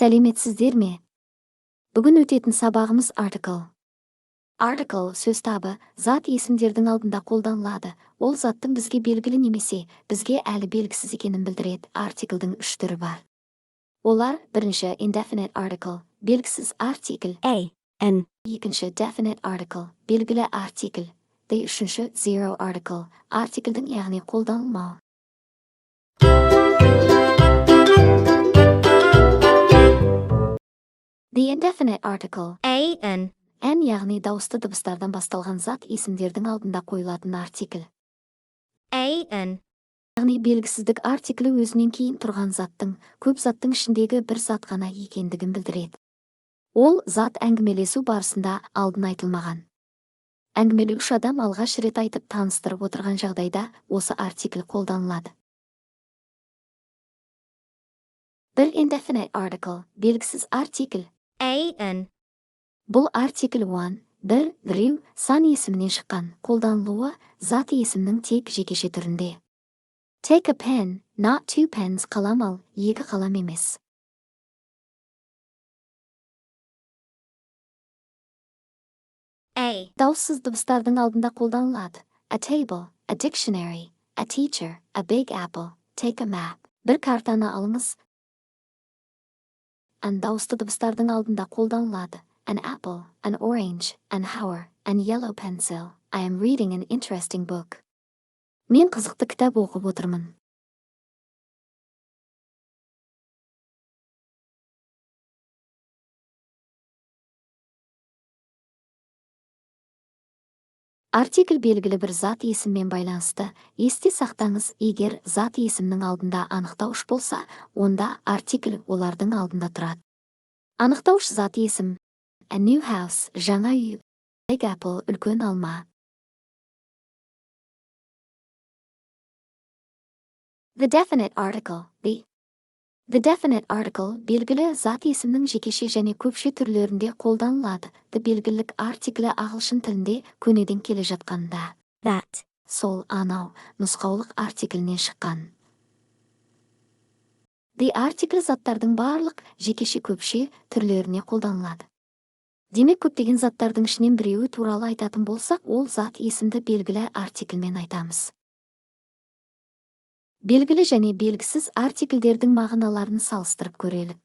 Сәлеметсіздер ме? Бүгін өтетін сабағымыз артикль. Артикль сөз табы, зат есімдердің алдында қолданылады. Ол заттың бізге белгілі немесе бізге әлі белгісіз екенін білдіреді. Артикльдің үш түрі бар. Олар: бірінші Indefinite артикль, белгісіз артикль. Екінші Definite артикль, белгілі артикль. Үшінші Zero артикль, артикльдің яғни қолданылмауы. The indefinite article N яғни дауысты дыбыстардан басталған зат есімдердің алдында қойылатын артикль. Яғни белгісіздік артиклі өзінен кейін тұрған заттың, көп заттың ішіндегі бір зат ғана екендігін білдіреді. Ол зат әңгімелесу барысында алдын айтылмаған. Әңгімелеуші адам алғаш рет айтып таныстырып отырған жағдайда осы артикль қолданылады. Бір indefinite article, белгісіз артикль. Бұл артикль one, бір, біреу, сан есімінен шыққан. Қолданылуы зат есімнің тек жекеше түрінде. Take a pen, not two pens. Қалам ал, екі қалам емес. Дауыссыз дыбыстардың алдында қолданылады. A table, a dictionary, a teacher, a big apple, take a map. Бір картаны алыңыз. Дауысты дыбыстардың алдында қолданылады. An apple, an orange, an hour, an yellow pencil. I am reading an interesting book. Мен қызықты кітап оқып отырмын. Артикль белгілі бір зат есіммен байланысты. Есте сақтаңыз, егер зат есімнің алдында анықтауыш болса, онда артикль олардың алдында тұрады. Анықтауыш зат есім. A new house, жаңа үй. Big apple, үлкен алма. The definite article. The definite article белгілі зат есімнің жекеше және көпше түрлерінде қолданылады. The белгілік артиклі ағылшын тілінде көнеден келе жатқанда. That. Сол, анау, нұсқаулық артиклінен шыққан. The артиклі заттардың барлық жекеше көпше түрлеріне қолданылады. Демек, көптеген заттардың ішінен біреуі туралы айтатын болсақ, ол зат есімді белгілі артикльмен айтамыз. Белгілі және белгісіз артикльдердің мағыналарын салыстырып көрелік.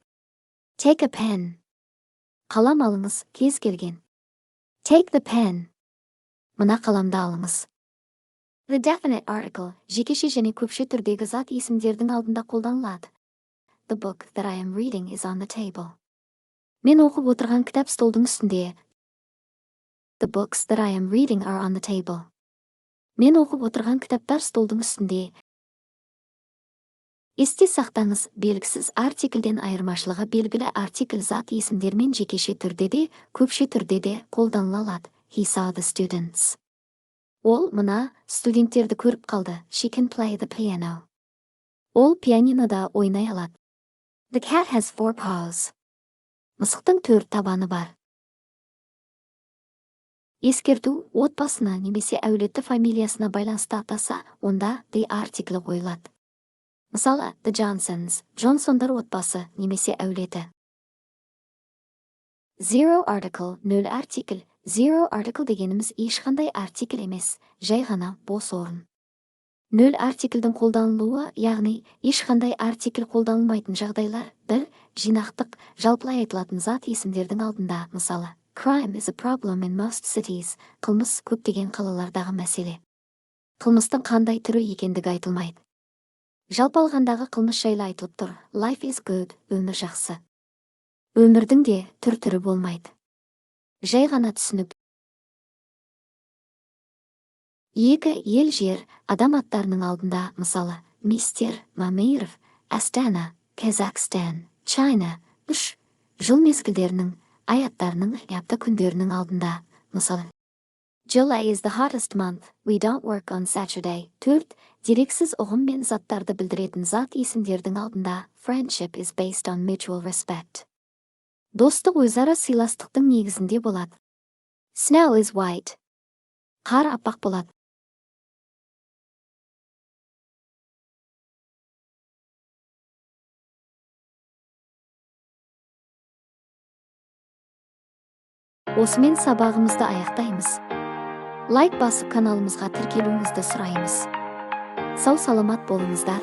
Take a pen. Қалам алыңыз, кез келген. Take the pen. Мына қаламды алыңыз. The definite article, жекеше және көпше түрдегі зат есімдердің алдында қолданылады. The book that I am reading is on the table. Мен оқып отырған кітап столдың үстінде. The books that I am reading are on the table. Мен оқып отырған кітаптар столдың үстінде. Есте сақтаңыз, белгісіз артикльден айырмашылығы белгілі артикль зат есімдермен жекеше түрде де, көпше түрде де қолданылады. He saw the students. Ол мына студенттерді көріп қалды. She can play the piano. Ол пианинода ойнай алады. The cat has 4 paws. Мысықтың 4 табаны бар. Ескерту: отбасына немесе әулеті фамилиясына байланысты атаса, онда the артиклі қойылады. Мысалы, the Johnsons, Джонсондар отбасы немесе әулеті. Zero article, 0 артикль. Zero article дегеніміз ешқандай артикль емес, жай ғана бос орын. 0 артикльдің қолданылуы, яғни ешқандай артикль қолданылмайтын жағдайлар. 1. Жинақтық, жалпылай айтылатын зат есімдердің алдында. Мысалы, crime is a problem in most cities. Қылмыс көптеген қалалардағы мәселе. Қылмыстың қандай түрі екендігі айтылмайды. Жалпы алғандағы қылмыс жайлы айтылып тұр. Life is good, өмір жақсы. Өмірдің де түр-түрі болмайды. Жай ғана түсінік. 2. Ел жер, адам аттарының алдында. Мысалы, мистер Мамиров, Астана, Казахстан, Чайна. 3. Жыл мезгілдерінің, ай аттарының, апта күндерінің алдында. Мысалы, July is the hottest month. We don't work on Saturday. 4. Дерексіз ұғым мен заттарды білдіретін зат есімдердің алдында. Friendship is based on mutual respect. Достық өзара сыйластықтың негізінде болады. Snow is white. Қар аппақ болады. Осымен сабағымызды аяқтаймыз. Лайк басып каналымызға тіркелуіңізді сұраймыз. Сау саламат болыңыздар.